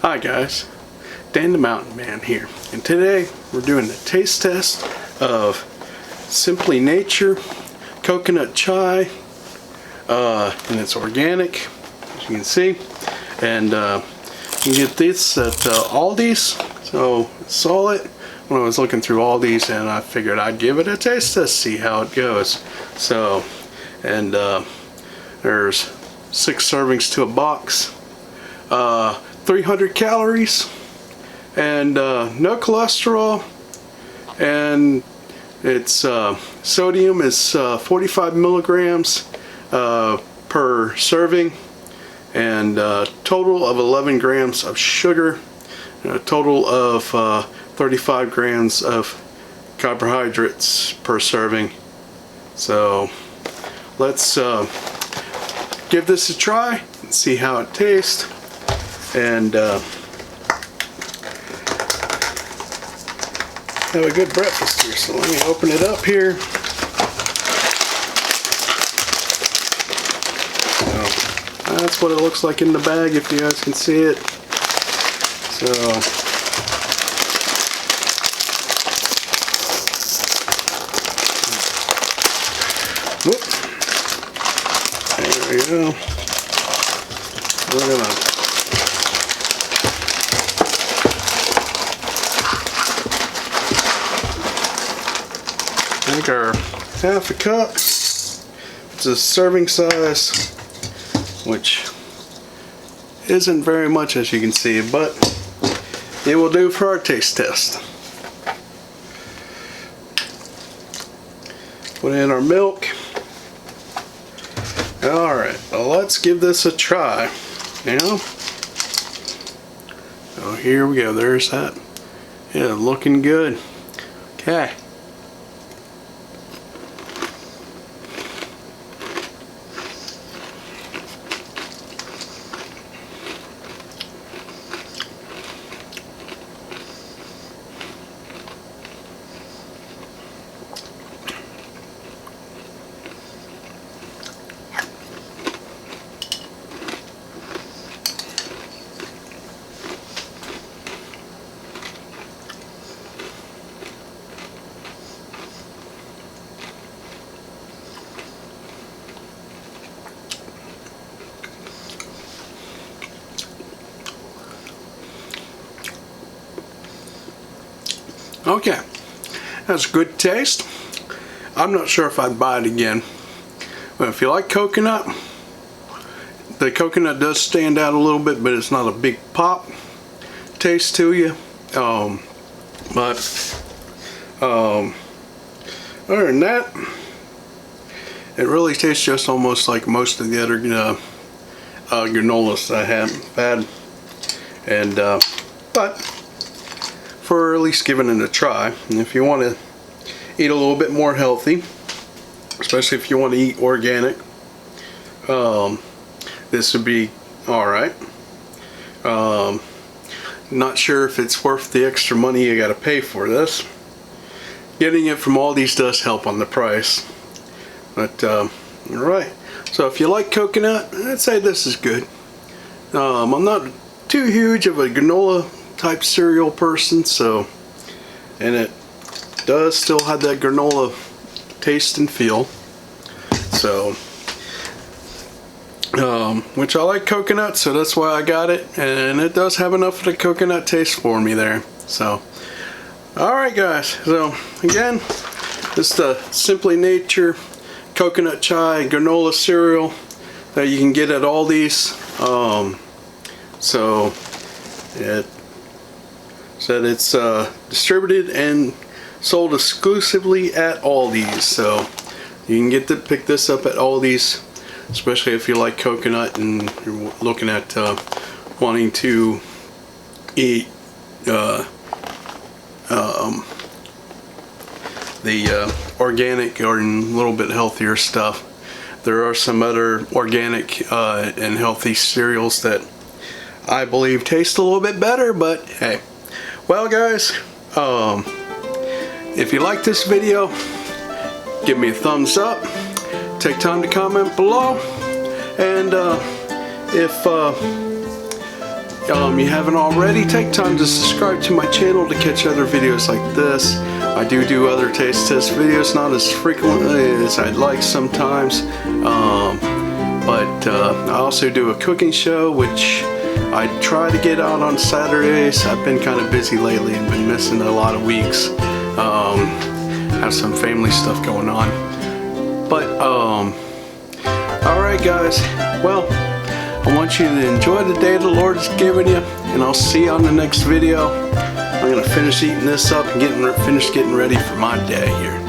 Hi guys, Dan the Mountain Man here, and today we're doing a taste test of Simply Nature coconut chai, and it's organic, as you can see, and you can get this at Aldi's. So I saw it when I was looking through Aldi's, and I figured I'd give it a taste test, see how it goes. So, and there's 6 servings to a box. 300 calories and no cholesterol, and its sodium is 45 milligrams per serving, and total of 11 grams of sugar, and a total of 35 grams of carbohydrates per serving. So let's give this a try and see how it tastes. And have a good breakfast here. So let me open it up here. So that's what it looks like in the bag, if you guys can see it. So whoop. There we go. We're gonna take our half a cup. It's a serving size, which isn't very much, as you can see, but it will do for our taste test. Put in our milk. Alright, well, let's give this a try now. So here we go, there's that. Yeah, looking good. Okay. Okay, that's a good taste. I'm not sure if I'd buy it again. But if you like coconut, the coconut does stand out a little bit, but it's not a big pop taste to you. But other than that, it really tastes just almost like most of the other granolas I have had. And but for at least giving it a try. And if you want to eat a little bit more healthy, especially if you want to eat organic, this would be alright. Not sure if it's worth the extra money you gotta pay for this. Getting it from Aldi's does help on the price. But alright, so if you like coconut, I'd say this is good. I'm not too huge of a granola type cereal person, so, and it does still have that granola taste and feel, so which I like coconut, so that's why I got it, and it does have enough of the coconut taste for me there. So alright guys, so again, this is the Simply Nature coconut chai granola cereal that you can get at Aldi's. So it said it's distributed and sold exclusively at Aldi's, so you can pick this up at Aldi's, especially if you like coconut and you're looking at wanting to eat the organic or a little bit healthier stuff. There are some other organic and healthy cereals that I believe taste a little bit better, but hey. Well guys, if you like this video, give me a thumbs up, take time to comment below, and if you haven't already, take time to subscribe to my channel to catch other videos like this. I do other taste test videos, not as frequently as I'd like sometimes, but I also do a cooking show, which I try to get out on Saturdays. I've been kind of busy lately and been missing a lot of weeks. Have some family stuff going on. But, alright guys, well, I want you to enjoy the day the Lord has given you, and I'll see you on the next video. I'm going to finish eating this up and finish getting ready for my day here.